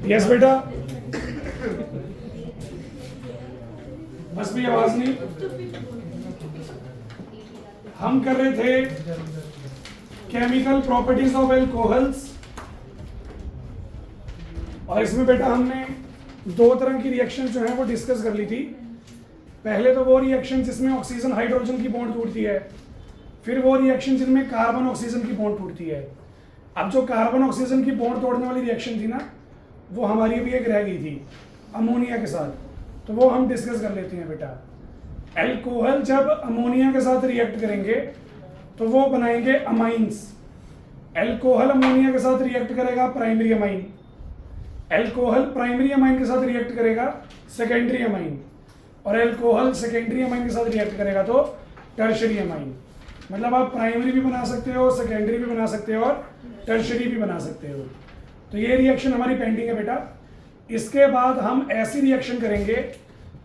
Yes बेटा, बस भी आवाज नहीं। हम कर रहे थे केमिकल प्रॉपर्टीज ऑफ एल्कोहल्स, और इसमें बेटा हमने दो तरह की रिएक्शन जो है वो डिस्कस कर ली थी। पहले तो वो रिएक्शन जिसमें ऑक्सीजन हाइड्रोजन की बॉन्ड टूटती है, फिर वो रिएक्शन जिनमें कार्बन ऑक्सीजन की बॉन्ड टूटती है। अब जो कार्बन ऑक्सीजन की बॉन्ड तोड़ने वाली रिएक्शन थी ना, वो हमारी भी एक रह गई थी अमोनिया के साथ, तो वो हम डिस्कस कर लेते हैं बेटा। एल्कोहल जब अमोनिया के साथ रिएक्ट करेंगे तो वो बनाएंगे अमाइंस। एल्कोहल अमोनिया के साथ रिएक्ट करेगा primary amine, alcohol primary amine के साथ रिएक्ट करेगा सेकेंडरी अमाइन, और एल्कोहल सेकेंडरी अमाइन के साथ रिएक्ट करेगा तो टर्शरी अमाइन। मतलब आप प्राइमरी भी बना सकते हो, सेकेंडरी भी बना सकते हो और टर्शरी भी बना सकते हो। तो ये रिएक्शन हमारी पेंडिंग है बेटा। इसके बाद हम ऐसी रिएक्शन करेंगे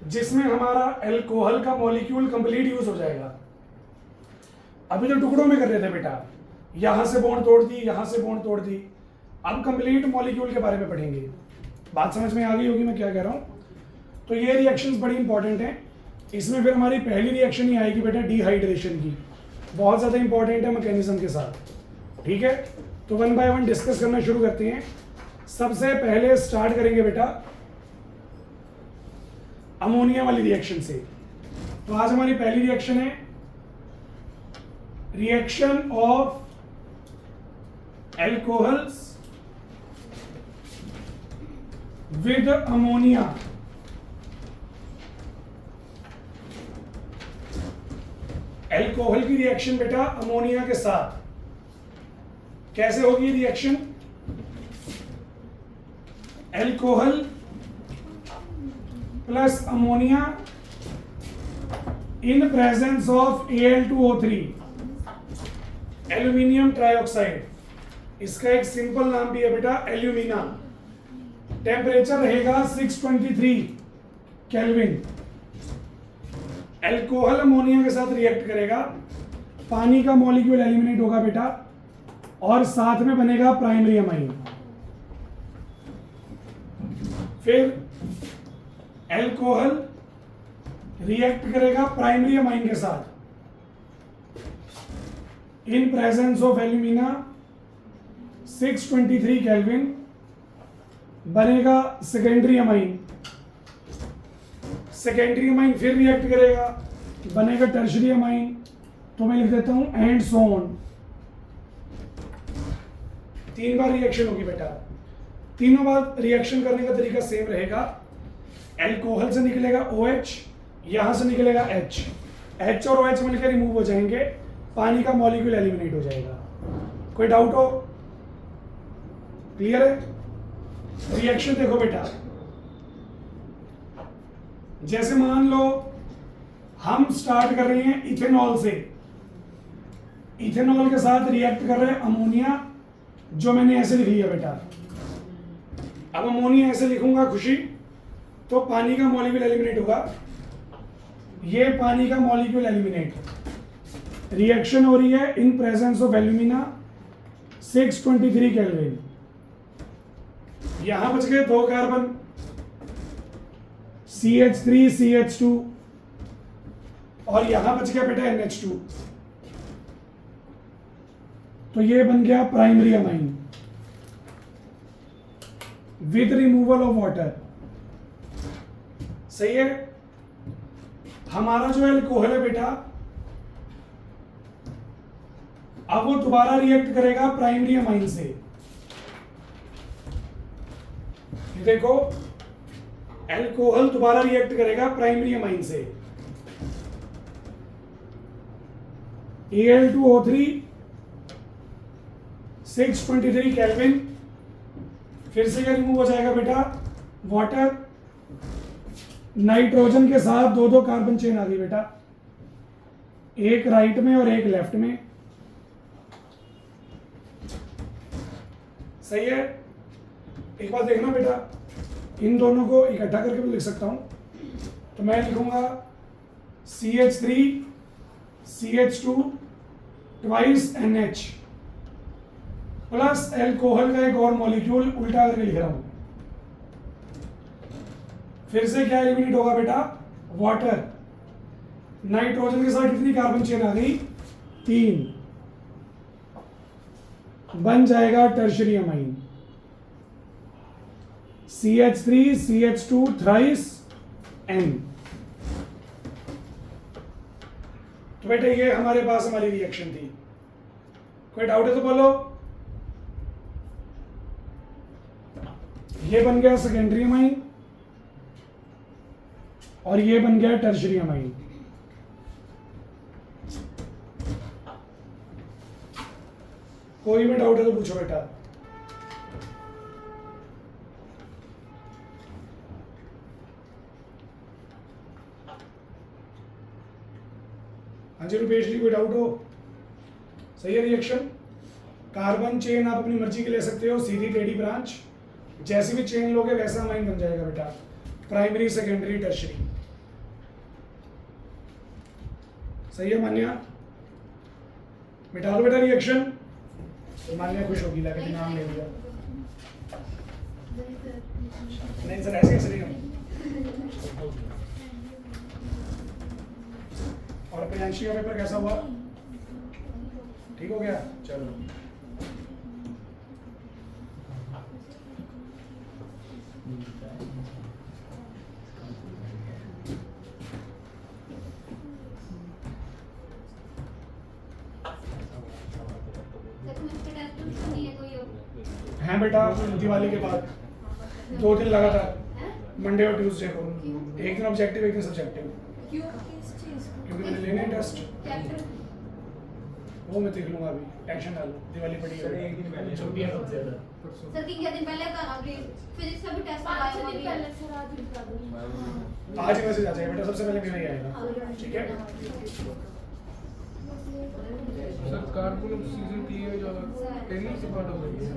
जिसमें हमारा एल्कोहल का मॉलिक्यूल कंप्लीट यूज हो जाएगा। अभी तो टुकड़ों में कर रहे थे बेटा, यहां से बॉन्ड तोड़ दी, यहां से बॉन्ड तोड़ दी। अब कंप्लीट मॉलिक्यूल के बारे में पढ़ेंगे। बात समझ में आ गई होगी मैं क्या कह रहा हूं। तो ये रिएक्शंस बड़ी इंपॉर्टेंट हैं। इसमें फिर हमारी पहली रिएक्शन ही आएगी बेटा डिहाइड्रेशन की, बहुत ज़्यादा इंपॉर्टेंट है मैकेनिज्म के साथ। ठीक है, तो वन बाय वन डिस्कस करना शुरू करते हैं। सबसे पहले स्टार्ट करेंगे बेटा अमोनिया वाली रिएक्शन से। तो आज हमारी पहली रिएक्शन है reaction of alcohols with ammonia. Alcohol की रिएक्शन बेटा अमोनिया के साथ कैसे होगी reaction? Alcohol plus ammonia in presence of Al2O3, aluminium trioxide. इसका एक सिंपल नाम भी है बेटा एल्यूमिना। टेम्परेचर रहेगा 623 केल्विन। एल्कोहल अमोनिया के साथ रिएक्ट करेगा, पानी का मॉलिक्यूल एलिमिनेट होगा बेटा, और साथ में बनेगा प्राइमरी अमाइन। फिर एल्कोहल रिएक्ट करेगा प्राइमरी अमाइन के साथ in presence of alumina 623 kelvin, बनेगा सेकेंडरी अमाइन। सेकेंडरी अमाइन फिर रिएक्ट करेगा, बनेगा टर्शरी अमाइन। तो मैं लिख देता हूं and so on. 3 bar reaction होगी बेटा। तीनों बार रिएक्शन करने का तरीका सेम रहेगा। एल्कोहल से निकलेगा OH, यहां से निकलेगा H, H और OH मिलकर रिमूव हो जाएंगे, पानी का मॉलिक्यूल एलिमिनेट हो जाएगा। कोई डाउट हो? क्लियर है? रिएक्शन देखो बेटा, जैसे मान लो हम स्टार्ट कर रहे हैं इथेनॉल से, इथेनॉल के साथ रिएक्ट कर रहे हैं अमोनिया, जो मैंने ऐसे लिख लिया बेटा। अब अमोनिया ऐसे लिखूंगा खुशी, तो पानी का मॉलिक्यूल एलिमिनेट होगा, ये पानी का मॉलिक्यूल एलिमिनेट। रिएक्शन हो रही है in presence of alumina 623 kelvin. यहां बच गए 2 कार्बन, CH3 CH2, और यहां बच गया बेटा NH2। तो ये बन गया primary amine with removal of water. सही है? हमारा जो एल्कोहल है बेटा, अब वो दोबारा रिएक्ट करेगा प्राइमरी अमाइन से। देखो, एल्कोहल दोबारा रिएक्ट करेगा प्राइमरी अमाइन से। Al2O3 623 केल्विन, फिर से क्या रिमूव हो जाएगा बेटा? वाटर। नाइट्रोजन के साथ 2 कार्बन चेन आ गई बेटा, एक राइट में और एक लेफ्ट में। सही है? एक बात देखना बेटा, इन दोनों को इकट्ठा करके भी लिख सकता हूं। तो मैं लिखूंगा CH3 CH2 twice NH, plus alcohol का एक और मॉलिक्यूल उल्टा करके लिख रहा हूं। फिर से क्या एलिमिनेट होगा बेटा? वाटर। नाइट्रोजन के साथ कितनी कार्बन चेन आ गई? 3। बन जाएगा tertiary amine, CH3 CH2 thrice N। तो बेटा ये हमारे पास हमारी रिएक्शन थी। कोई डाउट है तो बोलो। ये बन गया सेकेंडरी अमाइन और ये बन गया टर्शियरी अमाइन। कोई भी डाउट है तो पूछो बेटा। हाँ जी रुपेश जी, कोई डाउट हो? सही है रिएक्शन। कार्बन चेन आप अपनी मर्जी की ले सकते हो, सीधी टेढ़ी ब्रांच, जैसी भी चेन लोगे वैसा अमाइन बन जाएगा बेटा। Primary secondary tertiary. सही है मान्या? मिटा दो बेटा रिएक्शन। तो मान्या खुश होगी लगा कि नाम ले लिया। नहीं सर ऐसे नहीं हम। और प्रियांशी का पेपर कैसा हुआ? ठीक हो गया? चलो हैं बेटा, दिवाली के बाद 2 दिन लगातार, मंडे और ट्यूसडे को, एक दिन ऑब्जेक्टिव एक दिन सब्जेक्टिव। क्योंकि मैंने लेने टेस्ट, वो मैं देख लूंगा अभी। टेंशन डालो, दिवाली पड़ी है। छुट्टियां सबसे ज्यादा सर की क्या दिन पहले का अभी फिजिक्स का भी टेस्ट आया हुआ है। आज ही मैसेज आ जाएगा बेटा, सबसे पहले मेरा ही आएगा। ठीक है सर। कार्बन ऑक्सीजन क्लीवेज वाला टेनिंग से पार्ट हो गई है।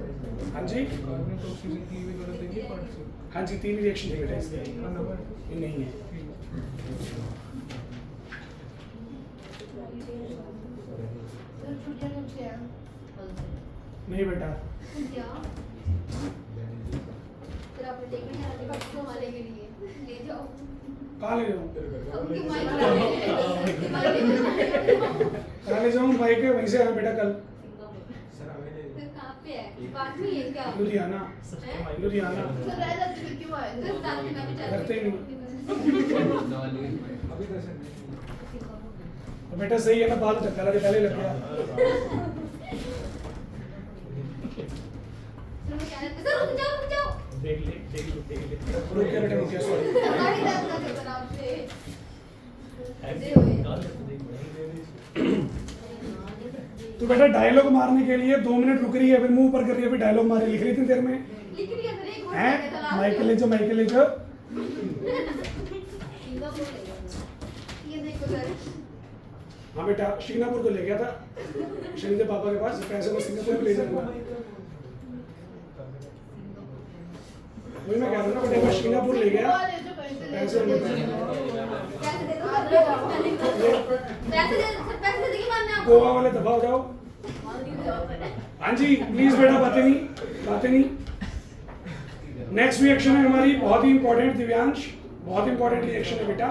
हाँ जी, कार्बन ऑक्सीजन क्लीवेज वाला टेनिंग पार्ट से। हाँ जी, 3 रिएक्शन थी बेटा इसके। ये नहीं है। नहीं बेटा, क्या फिर आप देखने हैं बच्चों वाले के लिए ले जाओ। कहाँ ले जाऊँ? उनकी माइक कहाँ ले जाऊँ? बाइक है, वहीं से आना बेटा कल। फिर कहाँ पे है? बात में है क्या? लुधियाना। लुधियाना सर रह जाते फिर क्यों आए? सर साथ में मैं भी चलती करते ही नहीं। अभी कैसे तो बेटा सही है ना, बाल धक्का लगे पहले लग गया। सर वो कह रहे थे सर रुक जाओ। रुक गया बेटा, रुक गया, सॉरी। गाड़ी दर्द कर सर आपसे दे हुए। तो बेटा डायलॉग मारने के लिए 2 मिनट रुक रही है, फिर मुंह पर कर रही है, फिर डायलॉग मारे लिख रही थी देर में। लिख लिया सर एक बार हैं? माइक ले जाओ, माइक ले जाओ। ये देखो सर। हाँ बेटा, सिंगापुर तो ले गया था शनि के पापा के पास, पैसे को सिंगापुर में ले जाऊंगा। वही मैं कह रहा हूँ ना बेटा, मैं सिंगापुर ले गया, पैसे पैसे दे दो पैसे दे के मानना आपको। गोवा वाले दफा हो जाओ। हाँ जी प्लीज बेटा, बातें नहीं। नेक्स्ट रिएक्शन है हमारी बहुत ही इंपॉर्टेंट, दिव्यांश, बहुत इंपॉर्टेंट रिएक्शन है बेटा,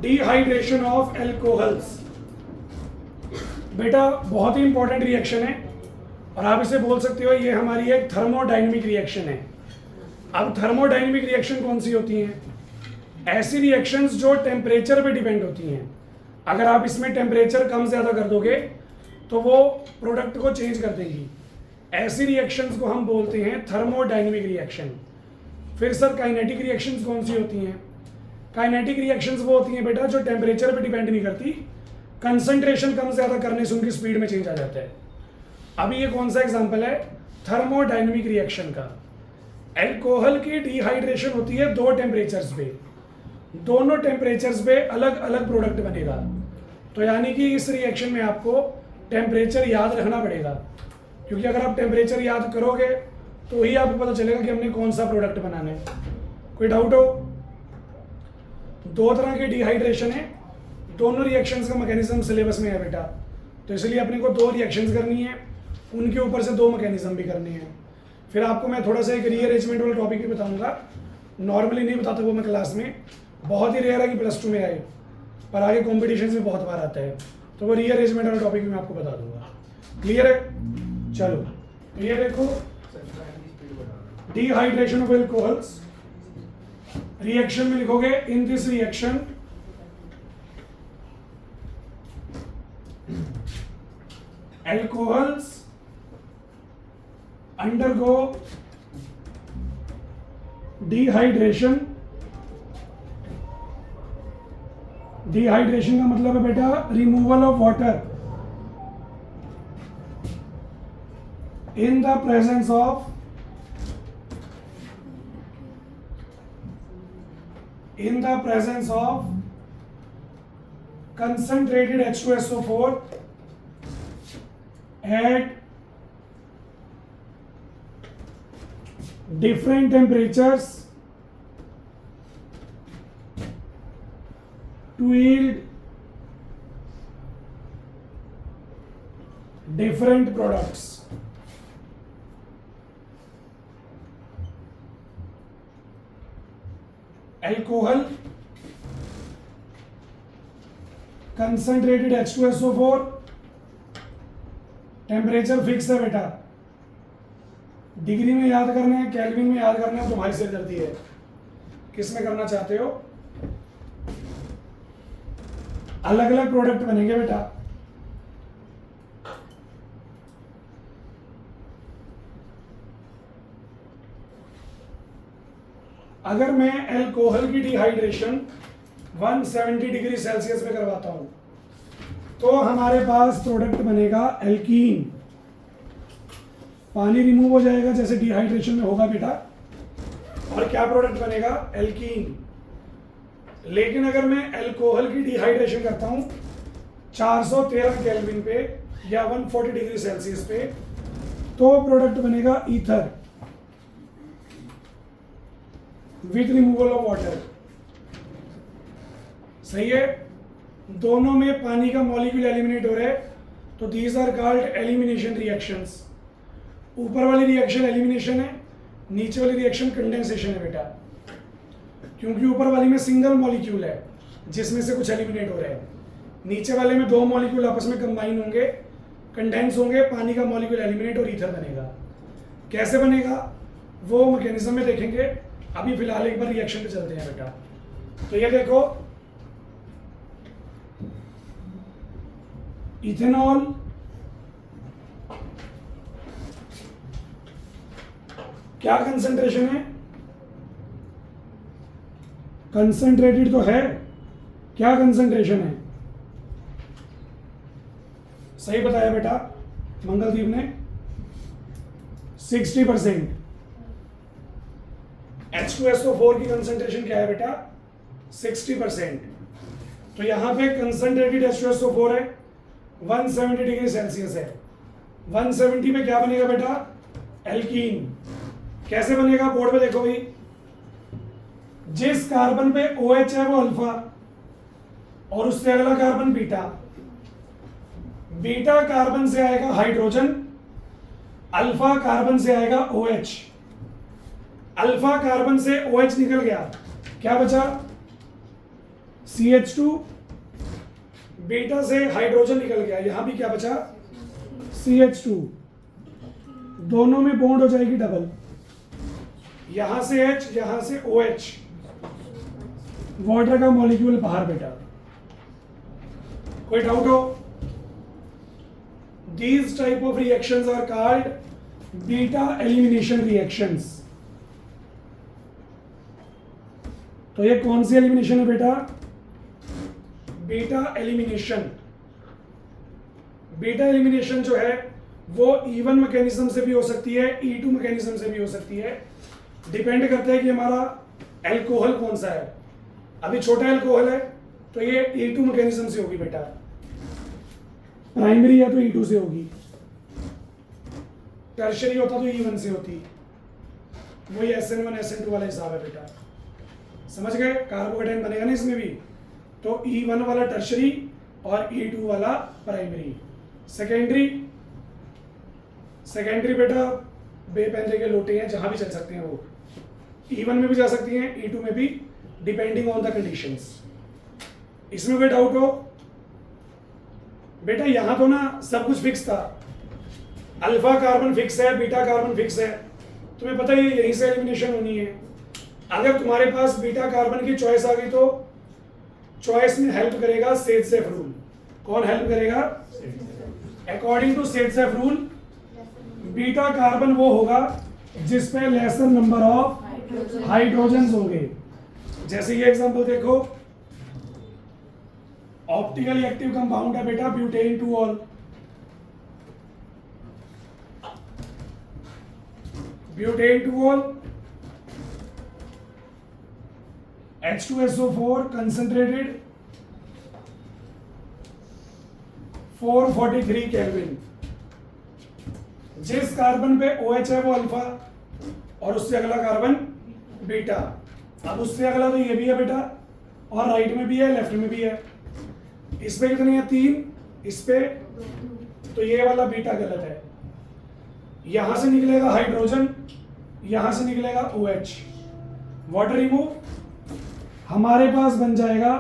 डिहाइड्रेशन ऑफ एल्कोहल्स। बेटा बहुत ही इंपॉर्टेंट रिएक्शन है और आप इसे बोल सकते हो ये हमारी एक थर्मोडायनेमिक रिएक्शन है। अब थर्मोडायनेमिक रिएक्शन कौन सी होती हैं? ऐसी रिएक्शंस जो टेम्परेचर पे डिपेंड होती हैं। अगर आप इसमें टेम्परेचर कम ज़्यादा कर दोगे तो वो प्रोडक्ट को चेंज कर देंगी। ऐसी रिएक्शंस को हम बोलते हैं थर्मोडायनेमिक रिएक्शन। फिर सर काइनेटिक रिएक्शंस कौन सी होती हैं? काइनेटिक रिएक्शंस वो होती हैं बेटा जो टेम्परेचर पे डिपेंड नहीं करती, कंसंट्रेशन कम ज़्यादा करने से उनकी स्पीड में चेंज आ जाता है। अभी ये कौन सा एग्जाम्पल है थर्मोडायनेमिक रिएक्शन का? एल्कोहल की डिहाइड्रेशन होती है 2 टेम्परेचर्स पे, दोनों टेम्परेचर्स पे अलग अलग प्रोडक्ट बनेगा। तो यानी कि इस रिएक्शन में आपको टेम्परेचर याद रखना पड़ेगा, क्योंकि अगर आप टेम्परेचर याद करोगे तो ही आपको पता चलेगा कि हमने कौन सा प्रोडक्ट बनाना है। कोई डाउट हो? 2 तरह की डिहाइड्रेशन है, दोनों रिएक्शंस का मैकेनिज्म सिलेबस में है बेटा, तो इसलिए अपने को 2 रिएक्शंस करनी है। उनके ऊपर से 2 मैकेनिज्म भी करने हैं। फिर आपको मैं थोड़ा सा एक रीअरेंजमेंट वाला टॉपिक भी बताऊंगा, नॉर्मली नहीं बताता वो मैं क्लास में, बहुत ही रेयर है कि +2 में आए, पर आगे कॉम्पिटिशन में बहुत बार आता है, तो वो रीअरेंजमेंट वाला टॉपिक भी मैं आपको बता दूंगा। क्लियर है? चलो तो ये देखो, डिहाइड्रेशन ऑफ एल्कोहल्स, रिएक्शन में लिखोगे in this reaction alcohols undergo dehydration। Dehydration का मतलब है बेटा removal of water in the presence of concentrated H2SO4 at different temperatures to yield different products। Alcohol, concentrated H2SO4, temperature fix है बेटा, degree में याद करना है, केल्विन में याद करना है, तुम्हारी सिरदर्दी है, किस में करना चाहते हो। अलग अलग प्रोडक्ट बनेंगे बेटा, अगर मैं अल्कोहल की डिहाइड्रेशन 170 डिग्री सेल्सियस में करवाता हूं तो हमारे पास प्रोडक्ट बनेगा एल्कीन। पानी रिमूव हो जाएगा जैसे डिहाइड्रेशन में होगा बेटा, और क्या प्रोडक्ट बनेगा? एल्कीन। लेकिन अगर मैं अल्कोहल की डिहाइड्रेशन करता हूं 413 केल्विन पे या 140 डिग्री सेल्सियस पे, तो प्रोडक्ट बनेगा ether with removal of water. सही है? दोनों में पानी का मॉलिक्यूल एलिमिनेट हो रहा है, तो these are called elimination reactions. ऊपर वाली रिएक्शन एलिमिनेशन है, नीचे वाली रिएक्शन कंडेंसेशन है बेटा, क्योंकि ऊपर वाली में सिंगल मॉलिक्यूल है जिसमें से कुछ एलिमिनेट हो रहा है, नीचे वाले में 2 मॉलिक्यूल आपस में कंबाइन होंगे, कंडेंस होंगे, पानी का मॉलिक्यूल एलिमिनेट और ईथर बनेगा। कैसे बनेगा वो मैकेनिज्म में देखेंगे, अभी फिलहाल एक बार रिएक्शन पे चलते हैं बेटा। तो ये देखो, इथेनॉल क्या कंसंट्रेशन है? कंसंट्रेटेड तो है, क्या कंसंट्रेशन है? सही बताया बेटा मंगलदीप ने, 60%। H2SO4 की कंसंट्रेशन क्या है बेटा? 60%। तो यहां पे कंसंट्रेटेड H2SO4 है, 170 डिग्री सेल्सियस है। 170 पे क्या बनेगा बेटा? एल्कीन। कैसे बनेगा? बोर्ड पे देखो भाई, जिस कार्बन पे OH है वो अल्फा और उससे अगला कार्बन बीटा, बीटा कार्बन से आएगा हाइड्रोजन, अल्फा कार्बन से आएगा OH। अल्फा कार्बन से OH निकल गया, क्या बचा? CH2। बीटा से हाइड्रोजन निकल गया, यहां भी क्या बचा? CH2। दोनों में बॉन्ड हो जाएगी डबल, यहां से H, यहां से OH, वाटर का मॉलिक्यूल बाहर बेटा। कोई डाउट हो? These type of reactions are called beta elimination reactions। तो ये कौन सी एलिमिनेशन है बेटा? Beta elimination. बीटा एलिमिनेशन जो है वो E1 मैकेनिज्म से भी हो सकती है, E2 मैकेनिज्म से भी हो सकती है, डिपेंड करता है कि हमारा अल्कोहल कौन सा है। अभी छोटा अल्कोहल है तो ये E2 मैकेनिज्म से होगी बेटा, प्राइमरी है तो E2 से होगी, टर्शरी होता तो E1 से होती। वही SN1 SN2 वाला हिसाब है बेटा, समझ गए? कार्बोकेटाइन बनेगा ना इसमें भी, तो E1 वाला टर्शरी और E2 वाला प्राइमरी। सेकेंडरी सेकेंडरी बेटा बेपेंजे के लोटे हैं, जहां भी चल सकते हैं वो, E1 में भी जा सकती हैं, E2 में भी, डिपेंडिंग ऑन द कंडीशंस। इसमें कोई डाउट हो? बेटा यहां तो ना सब कुछ फिक्स था, अल्फा कार्बन फिक्स है, बीटा कार्बन फिक्स है, तुम्हें पता ही है यहीं से एलिमिनेशन होनी है। अगर तुम्हारे पास बीटा कार्बन की चॉइस आ गई तो चॉइस में हेल्प करेगा सेट-सेफ रूल। कौन हेल्प करेगा? According to Saytzeff rule beta carbon वो होगा जिस पे लेसर नंबर ऑफ हाइड्रोजन होंगे। जैसे ये एग्जांपल देखो, ऑप्टिकली एक्टिव कंपाउंड है बेटा butane 2 all, butane 2 all, H2SO4 concentrated 443 kelvin. जिस कार्बन पे OH है वो अल्फा और उससे अगला कार्बन बीटा। अब उससे अगला तो ये भी है बेटा, और राइट में भी है, लेफ्ट में भी है। इस पे कितने हैं? 3, इस पे, तो ये वाला बीटा गलत है। यहां से निकलेगा हाइड्रोजन, यहां से निकलेगा OH, वाटर रिमूव, हमारे पास बन जाएगा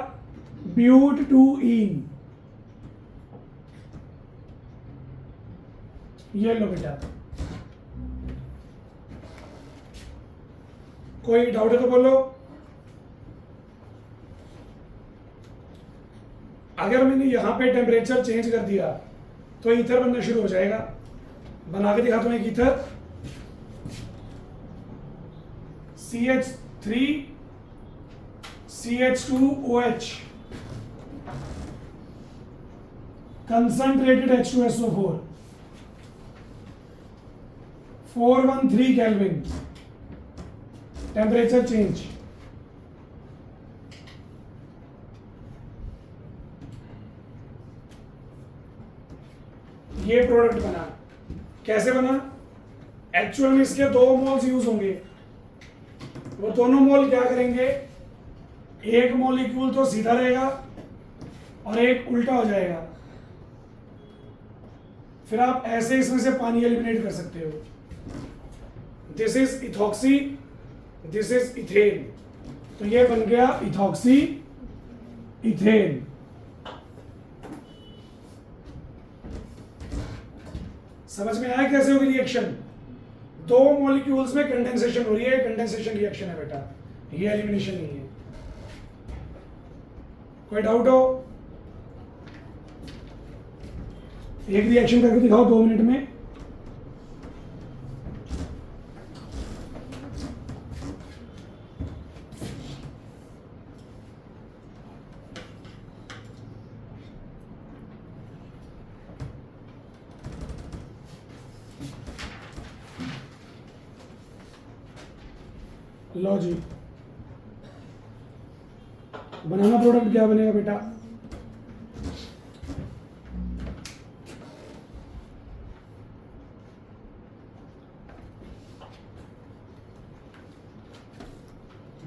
ब्यूट 2ईन। ये लो बेटा, कोई डाउट है तो बोलो। अगर मैंने यहां पे टेम्परेचर चेंज कर दिया तो ईथर बनना शुरू हो जाएगा। बना के दिखाता हूं एक ether, CH3 CH2OH concentrated H2SO4 413 kelvin, temperature change. ये प्रोडक्ट बना। कैसे बना? एक्चुअल में इसके 2 मोल्स यूज होंगे। वो दोनों मोल क्या करेंगे? एक मॉलिक्यूल तो सीधा रहेगा और एक उल्टा हो जाएगा। फिर आप ऐसे इसमें से पानी एलिमिनेट कर सकते हो। This is ethoxy, this is ethane, तो ये बन गया इथॉक्सी इथेन। समझ में आया कैसे होगी रिएक्शन? 2 मॉलिक्यूल्स में कंडेंसेशन हो रही है, कंडेंसेशन रिएक्शन है बेटा, ये एलिमिनेशन नहीं है। कोई डाउट हो? एक रिएक्शन करके दिखाओ 2 मिनट में। लो जी, बनाना प्रोडक्ट क्या बनेगा बेटा?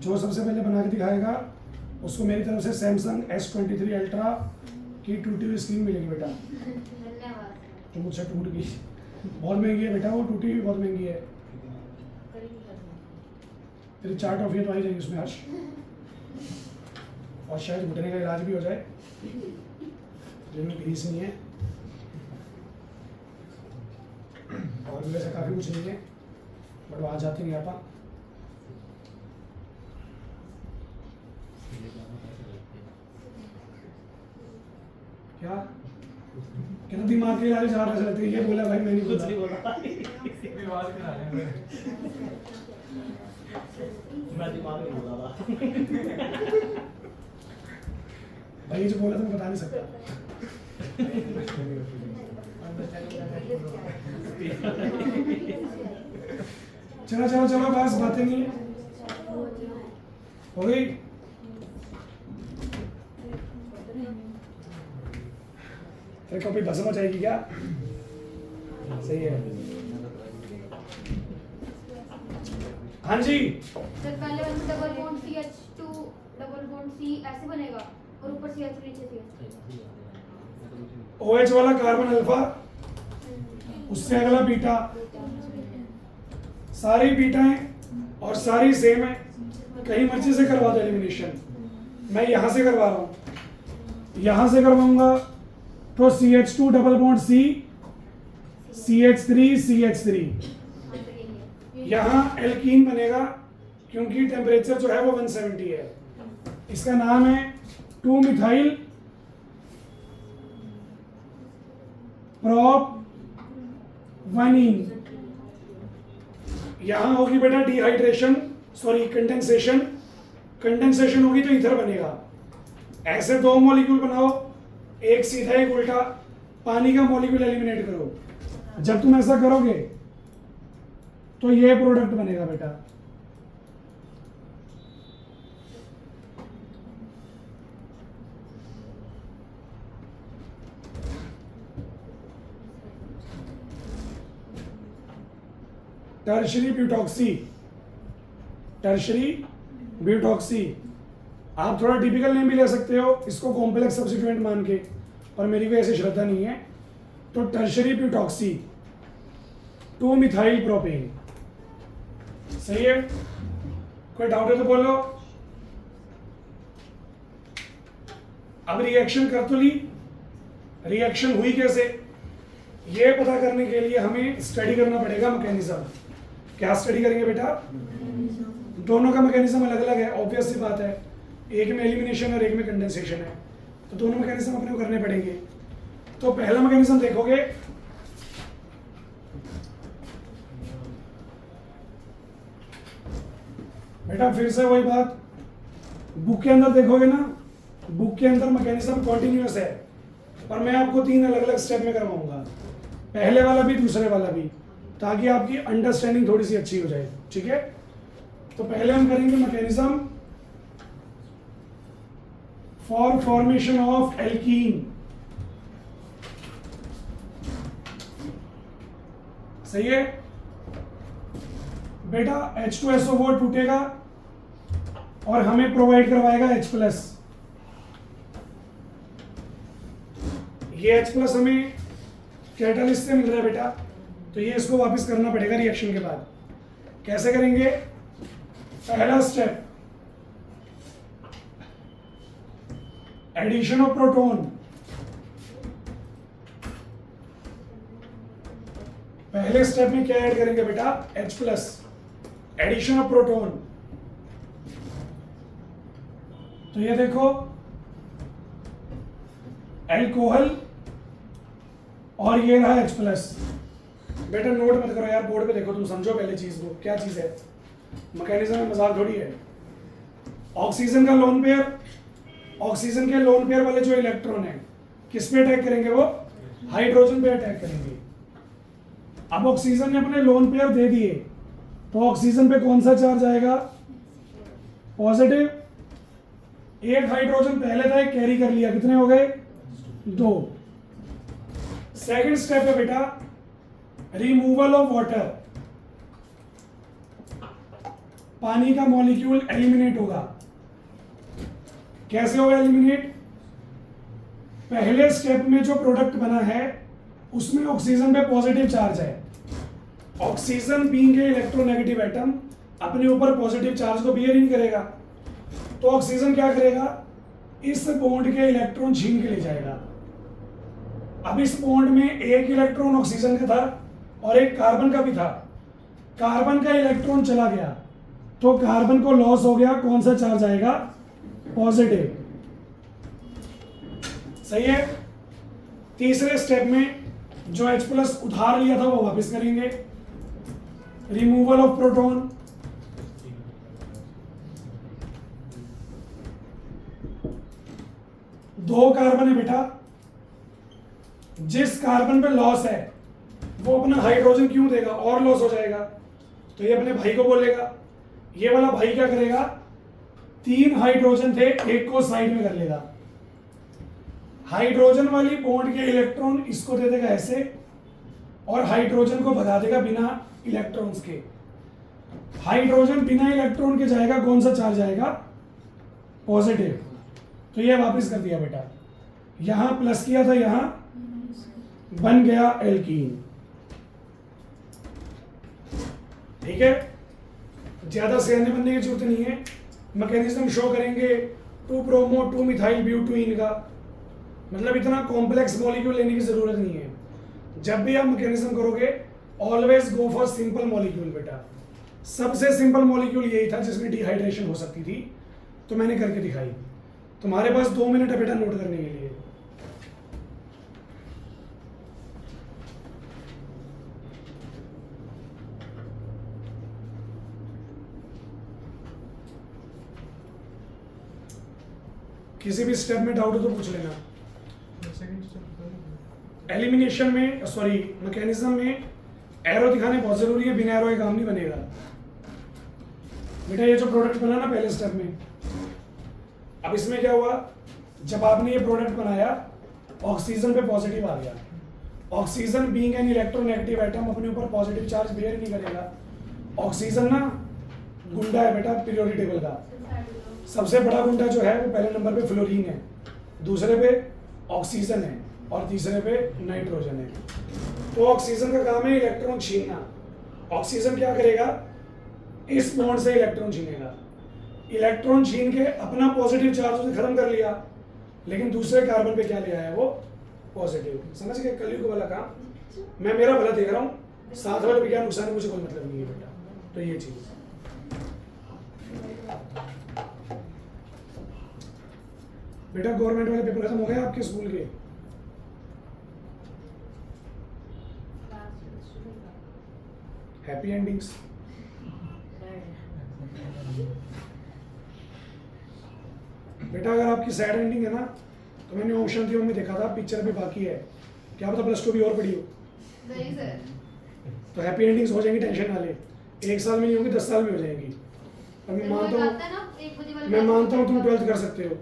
जो सबसे पहले बना के दिखाएगा उसको मेरी तरफ से सैमसंग S23 अल्ट्रा की टूटी हुई स्क्रीन मिलेगी बेटा। धन्यवाद। तो मुझसे टूट गई, बहुत महंगी है बेटा, वो टूटी हुई बहुत महंगी है। तेरी 4 टॉफियाँ तो आई जाएंगी उसमें हर्ष, और शायद घुटने का इलाज भी हो जाए जिनमें ग्रीस नहीं है, और भी वैसे काफ़ी कुछ नहीं है, बट वहाँ जाते नहीं आपा। क्या कहते दिमाग के इलाज 4 पैसे लगते हैं, ये बोला भाई, मैं नहीं बोला। मैं दिमाग नहीं बोला था। भाई ये जो बोला था मैं बता नहीं सकता। चलो चलो चलो, बस बातें नहीं हो गई। तेरे कॉपी भस्म हो जाएगी क्या? सही है। हाँ जी, सर पहले वाला double bond CH2 double bond C ऐसे बनेगा और ऊपर CH नीचे CH। OH वाला कार्बन अल्फा, उससे अगला बीटा, सारी बीटाएं और सारी सेम है, कहीं मर्जी से करवा दो एलिमिनेशन। मैं यहाँ से करवा रहा हूँ, यहाँ से करवाऊंगा तो CH2 double bond C, CH3 CH3, यहाँ एल्कीन बनेगा क्योंकि टेम्परेचर जो है वो 170 है। इसका नाम है 2 मिथाइल प्रोप 1इन। यहां होगी बेटा डिहाइड्रेशन, सॉरी कंडेंसेशन, कंडेंसेशन होगी तो ईथर बनेगा। ऐसे दो मॉलिक्यूल बनाओ, एक सीधा एक उल्टा, पानी का मॉलिक्यूल एलिमिनेट करो। जब तुम ऐसा करोगे तो ये प्रोडक्ट बनेगा बेटा। Tertiary butoxy, tertiary butoxy. आप थोड़ा टिपिकल नेम भी ले सकते हो इसको कॉम्प्लेक्स सब्स्टिट्यूएंट मान के, पर मेरी कोई ऐसी श्रद्धा नहीं है। तो टर्शरी ब्यूटॉक्सी 2 मिथाइल प्रोपेन, सही है। कोई डाउट है तो बोलो। अब रिएक्शन कर तो ली, रिएक्शन हुई कैसे ये पता करने के लिए हमें स्टडी करना पड़ेगा मैकेनिज्म। क्या स्टडी करेंगे बेटा? दोनों का मैकेनिज्म अलग अलग है, ऑब्वियस सी बात है। एक में एलिमिनेशन और एक में कंडेंसेशन है, तो दोनों मैकेनिज्म अपने को करने पड़ेंगे। तो पहला मैकेनिज्म देखोगे, बेटा फिर से वही बात, बुक के अंदर देखोगे ना, बुक के अंदर मैकेनिज्म कॉन्टिन्यूअस है, पर मैं आपको 3 अलग अलग स्टेप में करवाऊंगा, पहले वाला भी दूसरे वाला भी, ताकि आपकी अंडरस्टैंडिंग थोड़ी सी अच्छी हो जाए। ठीक है, तो पहले हम करेंगे mechanism for formation of alkene. सही है बेटा, H2SO4 टूटेगा और हमें प्रोवाइड करवाएगा H+। ये H+ हमें कैटालिस्ट से मिल रहा है बेटा, तो ये इसको वापस करना पड़ेगा रिएक्शन के बाद। कैसे करेंगे? पहला स्टेप, एडिशन ऑफ प्रोटॉन। पहले स्टेप में क्या ऐड करेंगे बेटा? H+, addition of proton. तो ये देखो एल्कोहल और ये रहा H+। बेटा नोट मत करो यार, बोर्ड पे देखो, तुम समझो पहले चीज को, क्या चीज है। मैकेनिज्म में मजाक थोड़ी है। ऑक्सीजन का लोन पेयर, ऑक्सीजन के लोन पेयर वाले जो इलेक्ट्रॉन है किस पे अटैक करेंगे? वो हाइड्रोजन पे अटैक करेंगे। अब ऑक्सीजन ने अपने लोन पेयर दे दिए, तो ऑक्सीजन पे कौन सा चार्ज आएगा? पॉजिटिव। एक हाइड्रोजन पहले था, एक कैरी कर लिया, कितने हो गए? 2। सेकेंड स्टेप है बेटा रिमूवल ऑफ वाटर। पानी का मॉलिक्यूल एलिमिनेट होगा। कैसे होगा एलिमिनेट? पहले स्टेप में जो प्रोडक्ट बना है उसमें ऑक्सीजन पे पॉजिटिव चार्ज है। Oxygen being a electronegative atom अपने ऊपर पॉजिटिव चार्ज को बियर ही नहीं करेगा, तो ऑक्सीजन क्या करेगा? इस बॉन्ड के इलेक्ट्रॉन छीन के ले जाएगा। अब इस बॉन्ड में एक इलेक्ट्रॉन ऑक्सीजन का था और एक कार्बन का भी था। कार्बन का इलेक्ट्रॉन चला गया तो कार्बन को लॉस हो गया, कौन सा चार्ज आएगा? पॉजिटिव। सही है। तीसरे स्टेप में जो H+ उधार लिया था वो वापस करेंगे, रिमूवल ऑफ प्रोटॉन। दो कार्बन है बेटा, जिस कार्बन पे लॉस है वो अपना हाइड्रोजन क्यों देगा? और लॉस हो जाएगा, तो ये अपने भाई को बोलेगा। ये वाला भाई क्या करेगा? 3 हाइड्रोजन थे, एक को साइड में कर लेगा। हाइड्रोजन वाली बॉन्ड के इलेक्ट्रॉन इसको दे देगा ऐसे, और हाइड्रोजन को भगा देगा बिना इलेक्ट्रॉन्स के। हाइड्रोजन बिना इलेक्ट्रॉन के जाएगा, कौन सा चार्ज आएगा? पॉजिटिव। तो ये वापस कर दिया बेटा, यहां प्लस किया था, यहां बन गया एल्कीन। ठीक है, ज़्यादा सियाने बनने की जरूरत नहीं है। मैकेनिज्म शो करेंगे 2-ब्रोमो 2-मिथाइल ब्यूटीन का, मतलब इतना कॉम्प्लेक्स मॉलिक्यूल लेने की ज़रूरत नहीं है। जब भी आप मैकेनिज्म करोगे always go for simple molecule बेटा। सबसे सिंपल मॉलिक्यूल यही था जिसमें डिहाइड्रेशन हो सकती थी, तो मैंने करके दिखाई। तुम्हारे पास 2 मिनट है बेटा नोट करने के लिए। किसी भी स्टेप में डाउट हो तो पूछ लेना। सेकंड स्टेप एलिमिनेशन में सॉरी मैकेनिज्म में एरो दिखाने बहुत जरूरी है, बिना एरो के काम नहीं बनेगा बेटा। ये जो प्रोडक्ट बना ना पहले स्टेप में, अब इसमें क्या हुआ, जब आपने ये प्रोडक्ट बनाया ऑक्सीजन पे पॉजिटिव आ गया। Oxygen being an electronegative atom अपने ऊपर पॉजिटिव चार्ज बेयर नहीं करेगा। ऑक्सीजन ना गुंडा है बेटा पीरियोडिक टेबल का। सबसे बड़ा गुंडा जो है वो पहले नंबर पे फ्लोरीन है, दूसरे पे ऑक्सीजन है और तीसरे पे नाइट्रोजन है। तो ऑक्सीजन का काम है इलेक्ट्रॉन छीनना। ऑक्सीजन क्या करेगा, इस बॉन्ड से इलेक्ट्रॉन छीनेगा। इलेक्ट्रॉन छीन के अपना पॉजिटिव चार्ज उसने खत्म कर लिया, लेकिन दूसरे कार्बन पे क्या ले आया वो पॉजिटिव। समझ गए कलयुग वाला काम। मैं मेरा भला देख रहा हूँ, साथ वाले पे क्या नुकसान है मुझे कोई मतलब नहीं है बेटा। तो ये चीज बेटा, गवर्नमेंट वाले पेपर खत्म हो गए आपके स्कूल के? Happy endings. बेटा अगर आपकी सैड एंडिंग है ना, तो मैंने ओम शांति ओम में देखा था, पिक्चर भी बाकी है, क्या पता प्लस 2 भी और पड़ी हो। नहीं सर। तो हैप्पी एंडिंग्स हो जाएंगी, टेंशन ना ले। 1 साल में नहीं होंगी, 10 साल में हो जाएंगी। और मैं मानता हूँ तुम 12th कर सकते हो।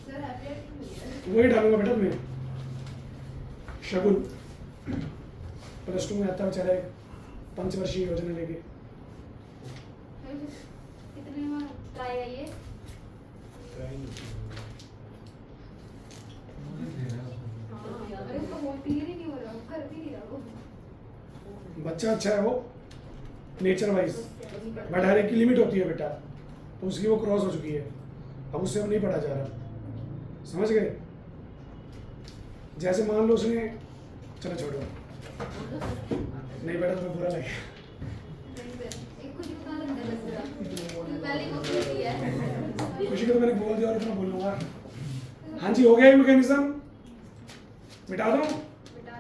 सर हैप्पी एंडिंग वही डालूंगा बेटा तुम्हें। शगुन प्लस 2 में आता बेचारा एक पंचवर्षीय योजना लेके। कितने में ट्राई है ये? अरे उसका बहुत क्लियर ही नहीं हो रहा, कर भी नहीं रहा वो। बच्चा अच्छा है वो नेचर वाइज, बट हर एक की लिमिट होती है बेटा, तो उसकी वो क्रॉस हो चुकी है, अब उससे अब नहीं पढ़ा जा रहा। समझ गए? जैसे मान लो उसने, चलो छोड़ो, नहीं बेटा तुम्हें बुरा लगे। एक कुछ बता लगता है सर, पहले को क्लियर है। खुशी को तो मैंने बोल दिया और इतना बोलूँगा। हाँ जी, हो गया ये मैकेनिज्म, मिटा दूँ? बेटा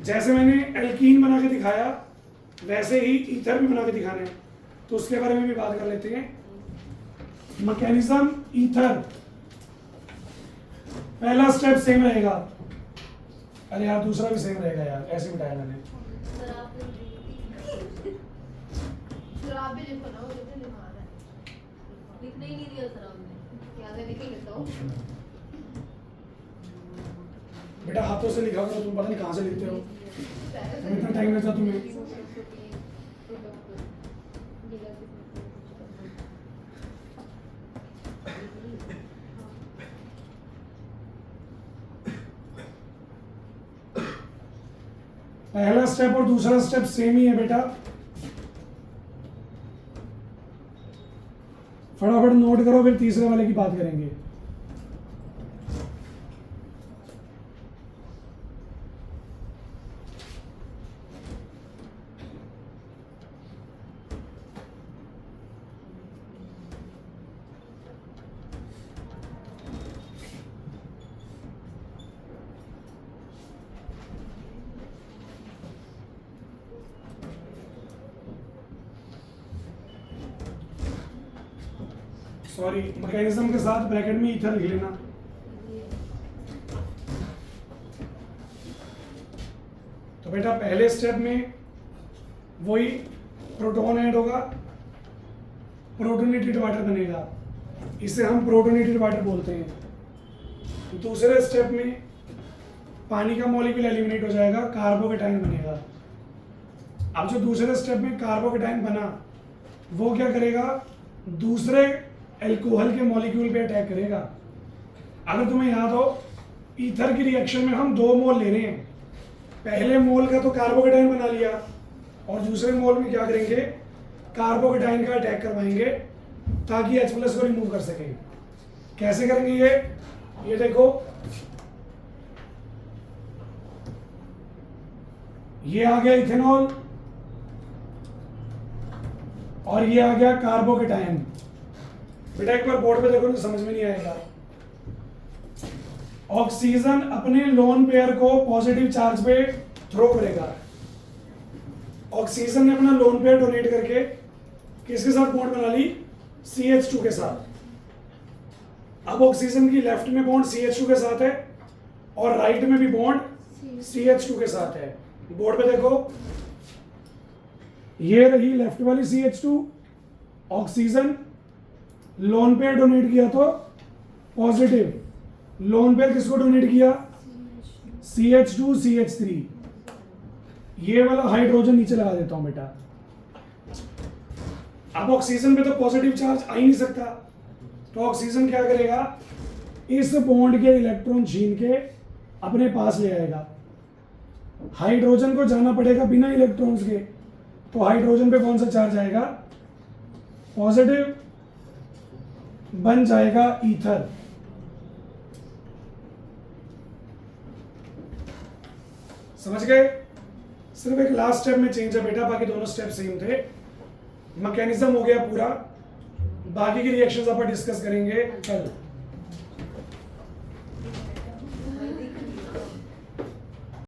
जैसे मैंने एल्कीन बना के दिखाया वैसे ही ईथर भी बना के दिखाना है, तो उसके बारे में भी बात कर लेते हैं। मैकेनिज्म ईथर, पहला स्टेप सेम रहेगा। अरे यार दूसरा भी सेम रहेगा यार, ऐसे बिठाया मैंने। सर आप भी लिखो ना, वो लिखने लिखवाना है। लिखने ही नहीं दिया सर आपने, याद है लिख ही लेता हूँ। बेटा हाथों से लिखा करो, तुम पता नहीं कहाँ से लिखते हो, इतना टाइम लगता तुम्हें। पहला स्टेप और दूसरा स्टेप सेम ही है बेटा, फटाफट नोट करो, फिर तीसरे वाले की बात करेंगे। सॉरी, मैकेनिज्म के साथ ब्रैकेट में ईथर लिख लेना। तो बेटा पहले स्टेप में वही प्रोटॉन ऐड होगा, प्रोटोनेटेड वाटर बनेगा, इसे हम प्रोटोनेटेड वाटर बोलते हैं। दूसरे स्टेप में पानी का मॉलिक्यूल एलिमिनेट हो जाएगा, कार्बोकेटाइन बनेगा। अब जो दूसरे स्टेप में कार्बोकेटाइन बना, वो क्या करेगा, दूसरे एल्कोहल के मॉलिक्यूल पे अटैक करेगा। अगर तुम्हें याद हो, ईथर की रिएक्शन में हम 2 मोल ले रहे हैं। पहले मोल का तो कार्बोकेटाइन बना लिया, और दूसरे मोल में क्या करेंगे, कार्बोकेटाइन का अटैक करवाएंगे ताकि H प्लस को रिमूव कर सकें। कैसे करेंगे ये देखो, ये आ गया इथेनॉल और ये आ गया कार्बोकेटाइन। बेटा एक बार बोर्ड पे देखो तो समझ में नहीं आएगा। ऑक्सीजन अपने लोन पेयर को पॉजिटिव चार्ज पे थ्रो करेगा। ऑक्सीजन ने अपना लोन पेयर डोनेट करके किसके साथ बॉन्ड बना ली, CH2 के साथ। अब ऑक्सीजन की लेफ्ट में बॉन्ड CH2 के साथ है और राइट में भी बॉन्ड CH2 के साथ है। बोर्ड पे देखो, ये रही लेफ्ट वाली CH2, oxygen lone pair donate किया तो पॉजिटिव, लोन पेयर किसको डोनेट किया, CH2 CH3। ये वाला हाइड्रोजन नीचे लगा देता हूं बेटा। अब ऑक्सीजन पे तो पॉजिटिव चार्ज आ ही नहीं सकता, तो ऑक्सीजन क्या करेगा, इस बॉन्ड के इलेक्ट्रॉन छीन के अपने पास ले आएगा। हाइड्रोजन को जाना पड़ेगा बिना इलेक्ट्रॉन्स के, तो हाइड्रोजन पे कौन सा चार्ज आएगा, पॉजिटिव, बन जाएगा ईथर। समझ गए? सिर्फ एक लास्ट स्टेप में चेंज है बेटा, बाकी दोनों स्टेप सेम थे। मैकेनिज्म हो गया पूरा, बाकी की रिएक्शंस अपन डिस्कस करेंगे कल।